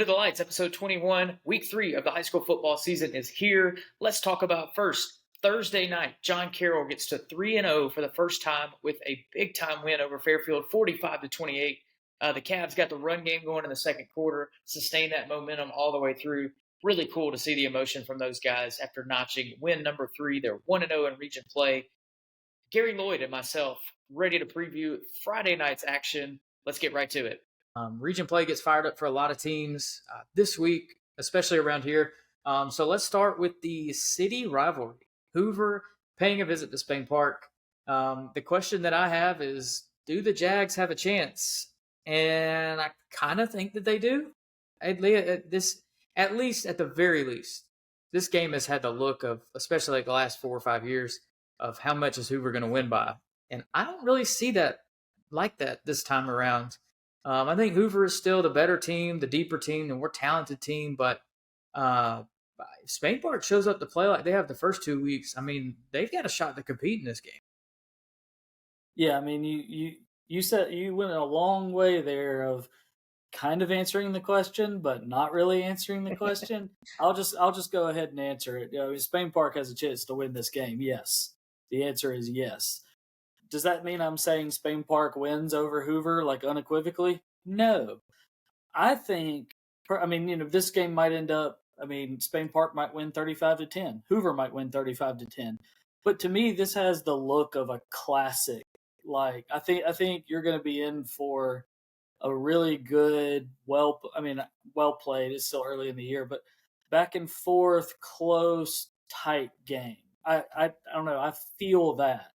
Under the Lights, episode 21, week 3 of the high school football season is here. Let's talk about first Thursday night. John Carroll gets to 3-0 for the first time with a big-time win over Fairfield, 45-28. The Cavs got the run game going in the second quarter, sustained that momentum all the way through. Really cool to see the emotion from those guys after notching win number 3. They're 1-0 in region play. Gary, Lloyd, and myself ready to preview Friday night's action. Let's get right to it. Region play gets fired up for a lot of teams this week, especially around here. So let's start with the city rivalry. Hoover paying a visit to Spain Park. The question that I have is, do the Jags have a chance? And I kind of think that they do. At least at the very least, this game has had the look of, especially like the last 4 or 5 years, of how much is Hoover going to win by. And I don't really see that like that this time around. I think Hoover is still the better team, the deeper team, the more talented team. But if Spain Park shows up to play like they have the first 2 weeks, I mean, they've got a shot to compete in this game. Yeah, I mean, you said you went a long way there of kind of answering the question, but not really answering the question. I'll just go ahead and answer it. Spain Park has a chance to win this game. Yes, the answer is yes. Does that mean I'm saying Spain Park wins over Hoover, like unequivocally? No. I think, this game might end up, Spain Park might win 35-10. Hoover might win 35-10. But to me, this has the look of a classic. Like, I think you're going to be in for a really good, well played. It's still early in the year, but back and forth, close, tight game. I don't know. I feel that.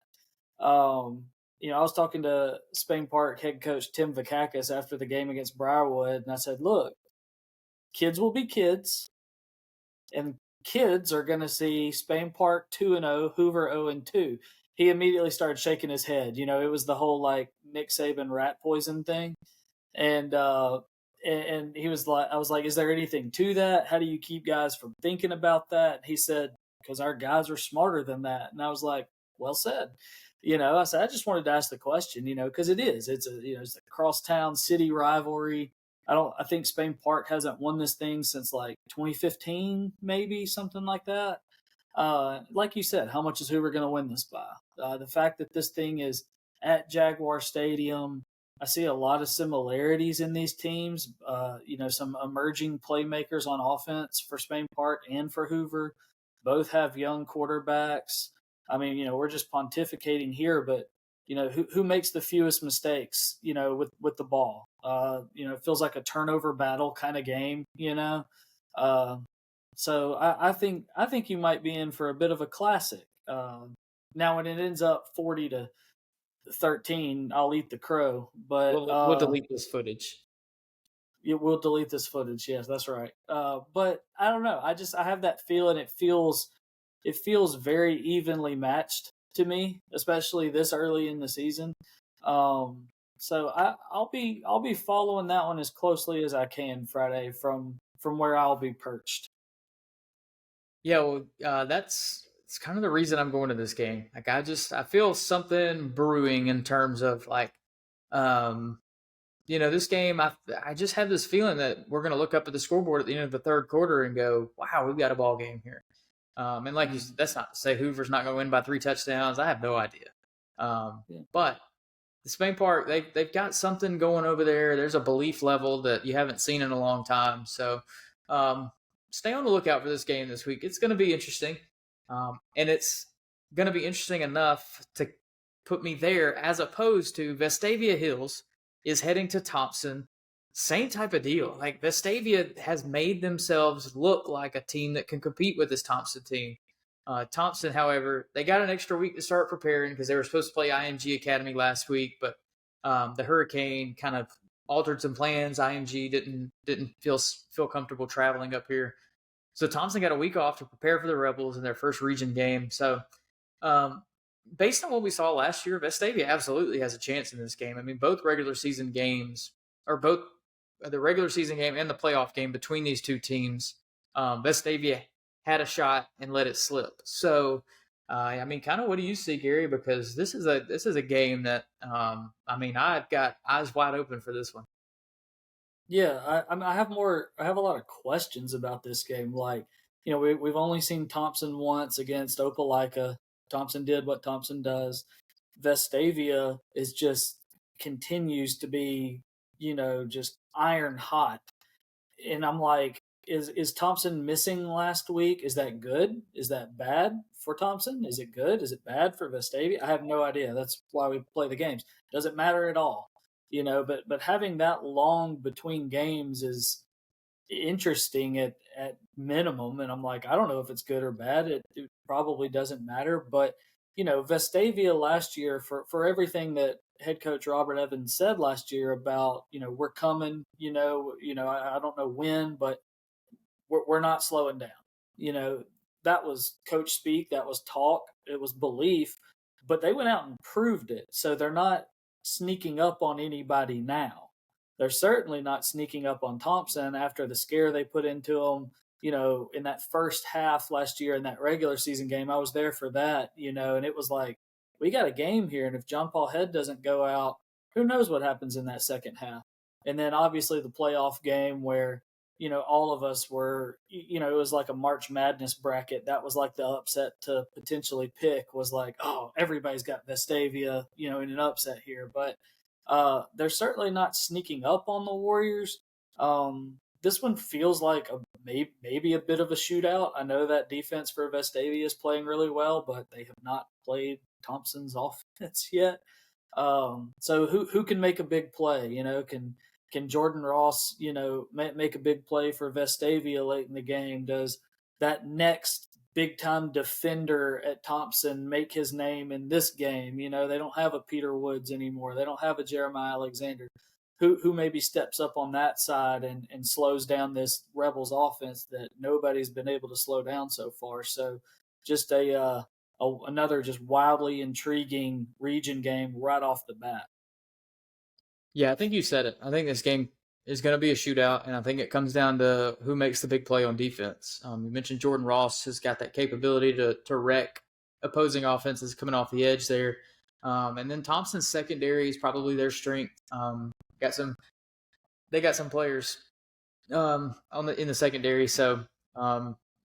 I was talking to Spain Park head coach Tim Vakakis after the game against Briarwood, and I said, look, kids will be kids, and kids are going to see Spain Park 2-0, Hoover 0-2. He immediately started shaking his head. It was the whole, like, Nick Saban rat poison thing. And he was like, I was like, is there anything to that? How do you keep guys from thinking about that? He said, because our guys are smarter than that. And I was like, well said. I said, I just wanted to ask the question, because it's a crosstown city rivalry. I think Spain Park hasn't won this thing since like 2015, maybe something like that. Like you said, how much is Hoover going to win this by? The fact that this thing is at Jaguar Stadium, I see a lot of similarities in these teams. Some emerging playmakers on offense for Spain Park and for Hoover. Both have young quarterbacks. We're just pontificating here, but who makes the fewest mistakes? With the ball. It feels like a turnover battle kind of game. So I think you might be in for a bit of a classic. Now, when it ends up 40-13, I'll eat the crow. But we'll delete this footage. We'll delete this footage. Yes, that's right. But I don't know. I have that feeling. It feels very evenly matched to me, especially this early in the season. So I'll be following that one as closely as I can Friday from where I'll be perched. Yeah, well, it's kind of the reason I'm going to this game. Like, I feel something brewing in terms of like, this game. I just have this feeling that we're going to look up at the scoreboard at the end of the third quarter and go, wow, we've got a ball game here. And like you said, that's not to say Hoover's not going to win by 3 touchdowns. I have no idea. But the Spain Park, they've got something going over there. There's a belief level that you haven't seen in a long time. So stay on the lookout for this game this week. It's going to be interesting. And it's going to be interesting enough to put me there, as opposed to Vestavia Hills is heading to Thompson. Same type of deal. Like, Vestavia has made themselves look like a team that can compete with this Thompson team. Thompson, however, they got an extra week to start preparing because they were supposed to play IMG Academy last week, but the hurricane kind of altered some plans. IMG didn't feel comfortable traveling up here. So Thompson got a week off to prepare for the Rebels in their first region game. So based on what we saw last year, Vestavia absolutely has a chance in this game. Both regular season games, or both the regular season game and the playoff game between these two teams, Vestavia had a shot and let it slip. So, kind of what do you see, Gary? Because this is a game that, I've got eyes wide open for this one. Yeah, I have more. I have a lot of questions about this game. Like, we've only seen Thompson once against Opelika. Thompson did what Thompson does. Vestavia is just continues to be, just iron hot. And I'm like, is Thompson missing last week? Is that good? Is that bad for Thompson? Is it good? Is it bad for Vestavia? I have no idea. That's why we play the games. Doesn't matter at all, But having that long between games is interesting at minimum. And I'm like, I don't know if it's good or bad. It probably doesn't matter. But Vestavia last year, for everything that head coach Robert Evans said last year about we're coming, I don't know when, but we're not slowing down. You know, that was coach speak, that was talk, it was belief, but they went out and proved it. So they're not sneaking up on anybody now. They're certainly not sneaking up on Thompson after the scare they put into him, in that first half last year in that regular season game. I was there for that, and it was like, we got a game here. And if John Paul Head doesn't go out, who knows what happens in that second half? And then obviously the playoff game where all of us were, it was like a March Madness bracket. That was like the upset to potentially pick was like, oh, everybody's got Vestavia, in an upset here. But they're certainly not sneaking up on the Warriors. This one feels like maybe a bit of a shootout. I know that defense for Vestavia is playing really well, but they have not played Thompson's offense yet. So who can make a big play? Can Jordan Ross, make a big play for Vestavia late in the game? Does that next big time defender at Thompson make his name in this game? They don't have a Peter Woods anymore. They don't have a Jeremiah Alexander. Who maybe steps up on that side and slows down this Rebels offense that nobody's been able to slow down so far. So just another just wildly intriguing region game right off the bat. Yeah, I think you said it. I think this game is going to be a shootout, and I think it comes down to who makes the big play on defense. You mentioned Jordan Ross has got that capability to wreck opposing offenses coming off the edge there. And then Thompson's secondary is probably their strength. They got some players in the secondary, so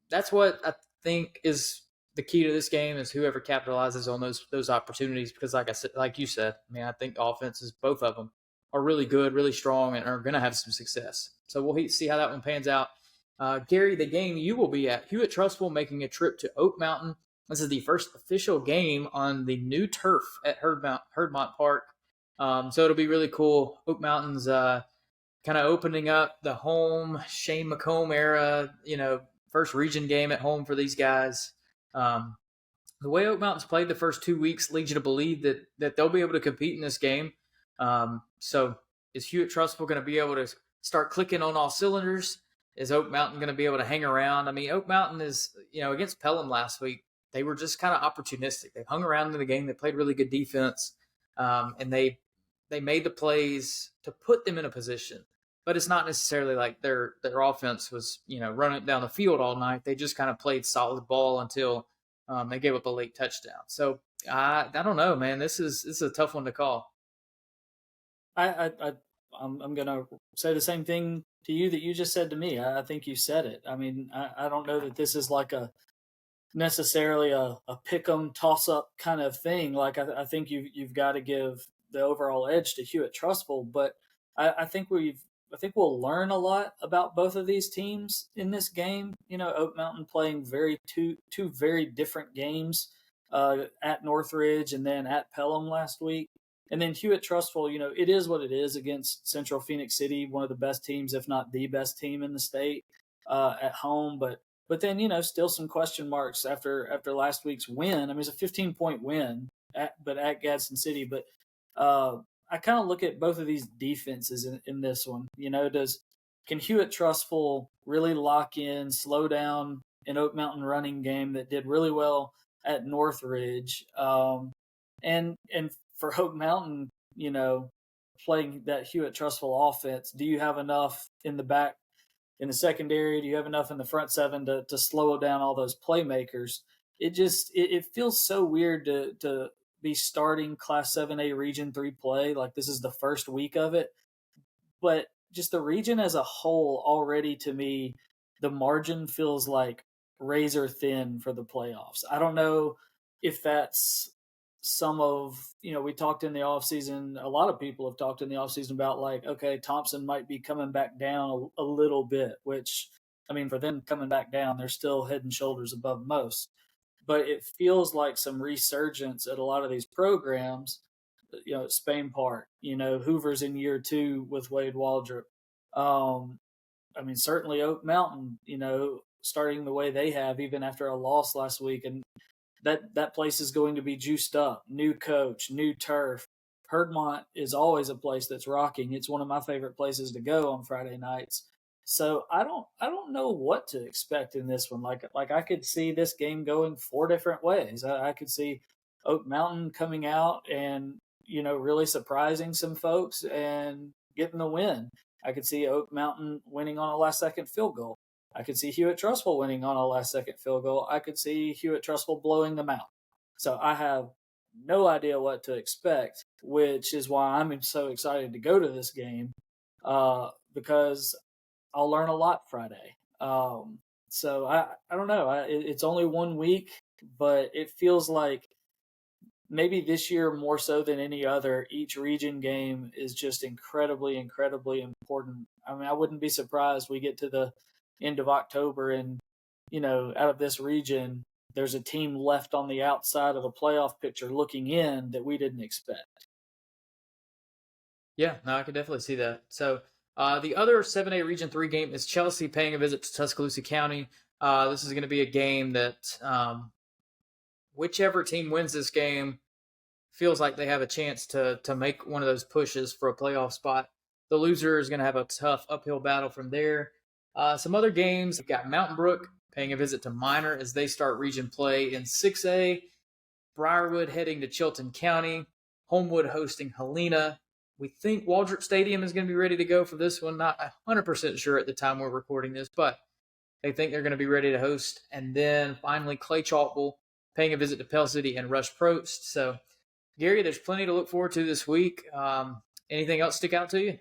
that's what I think is the key to this game is whoever capitalizes on those opportunities. Because like you said, I mean, I think offenses, both of them, are really good, really strong, and are going to have some success. So we'll see how that one pans out. Gary, the game you will be at, Hewitt Trustful making a trip to Oak Mountain. This is the first official game on the new turf at Herdmont Park. So it'll be really cool. Oak Mountain's kind of opening up the home Shane McComb era, first region game at home for these guys. The way Oak Mountain's played the first 2 weeks leads you to believe that they'll be able to compete in this game. So is Hewitt Trustful going to be able to start clicking on all cylinders? Is Oak Mountain going to be able to hang around? I mean, Oak Mountain is, against Pelham last week, they were just kind of opportunistic. They hung around in the game. They played really good defense. And they made the plays to put them in a position. But it's not necessarily like their offense was, running down the field all night. They just kind of played solid ball until they gave up a late touchdown. So I don't know, man. This is a tough one to call. I'm gonna say the same thing to you that you just said to me. I think you said it. I mean, I don't know that this is like necessarily a pick 'em toss up kind of thing. Like I think you've got to give the overall edge to Hewitt Trustful, but I think we'll learn a lot about both of these teams in this game. Oak Mountain playing two very different games at Northridge and then at Pelham last week. And then Hewitt Trustful, it is what it is against Central Phoenix City, one of the best teams, if not the best team in the state at home. But then, still some question marks after last week's win. I mean, it's a 15-point win, but at Gadsden City. But I kind of look at both of these defenses in this one. Can Hewitt Trustful really lock in, slow down an Oak Mountain running game that did really well at Northridge? And for Oak Mountain, playing that Hewitt Trustful offense, do you have enough in the back, in the secondary? Do you have enough in the front seven to slow down all those playmakers? It feels so weird to be starting Class 7A Region 3 play. Like this is the first week of it. But just the region as a whole already, to me, the margin feels like razor thin for the playoffs. I don't know if that's some of, we talked in the offseason, a lot of people have talked in the offseason about like, okay, Thompson might be coming back down a little bit, which, I mean, for them coming back down, they're still head and shoulders above most. But it feels like some resurgence at a lot of these programs, Spain Park, Hoover's in year 2 with Wade Waldrop. I mean, certainly Oak Mountain, starting the way they have, even after a loss last week. And that place is going to be juiced up. New coach, new turf. Piedmont is always a place that's rocking. It's one of my favorite places to go on Friday nights. So I don't know what to expect in this one. Like I could see this game going 4 different ways. I could see Oak Mountain coming out and really surprising some folks and getting the win. I could see Oak Mountain winning on a last second field goal. I could see Hewitt Trustful winning on a last second field goal. I could see Hewitt Trustful blowing them out. So I have no idea what to expect, which is why I'm so excited to go to this game, because I'll learn a lot Friday. So I don't know. It's only 1 week, but it feels like maybe this year more so than any other, each region game is just incredibly, incredibly important. I mean, I wouldn't be surprised we get to the end of October and, out of this region, there's a team left on the outside of the playoff picture looking in that we didn't expect. Yeah, no, I can definitely see that. So the other 7A Region 3 game is Chelsea paying a visit to Tuscaloosa County. This is going to be a game that whichever team wins this game feels like they have a chance to make one of those pushes for a playoff spot. The loser is going to have a tough uphill battle from there. Some other games, we've got Mountain Brook paying a visit to Minor as they start region play in 6A. Briarwood heading to Chilton County. Homewood hosting Helena. We think Waldrop Stadium is going to be ready to go for this one. Not 100% sure at the time we're recording this, but they think they're going to be ready to host. And then finally, Clay Chalkville paying a visit to Pell City and Rush Probst. So, Gary, there's plenty to look forward to this week. Anything else stick out to you?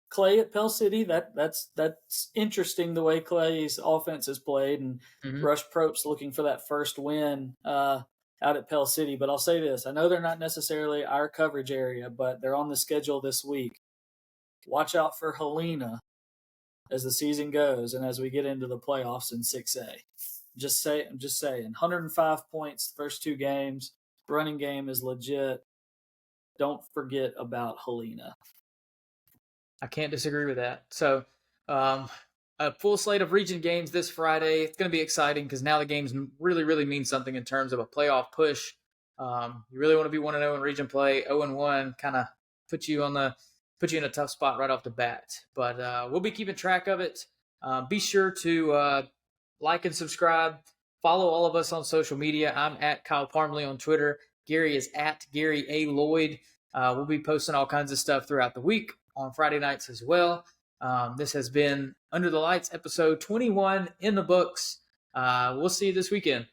Clay at Pell City, that's interesting the way Clay's offense is played, and Rush Probst looking for that first win out at Pell City. But I'll say this, I know they're not necessarily our coverage area, but they're on the schedule this week. Watch out for Helena as the season goes and as we get into the playoffs in 6A. I'm just saying, 105 points the first 2 games. Running game is legit. Don't forget about Helena. I can't disagree with that. So, a full slate of region games this Friday. It's going to be exciting because now the games really, really mean something in terms of a playoff push. You really want to be 1-0 in region play. 0-1 kind of put you in a tough spot right off the bat. But we'll be keeping track of it. Be sure to like and subscribe. Follow all of us on social media. I'm at Kyle Parmley on Twitter. Gary is at Gary A. Lloyd. We'll be posting all kinds of stuff throughout the week on Friday nights as well. This has been Under the Lights, episode 21 in the books. We'll see you this weekend.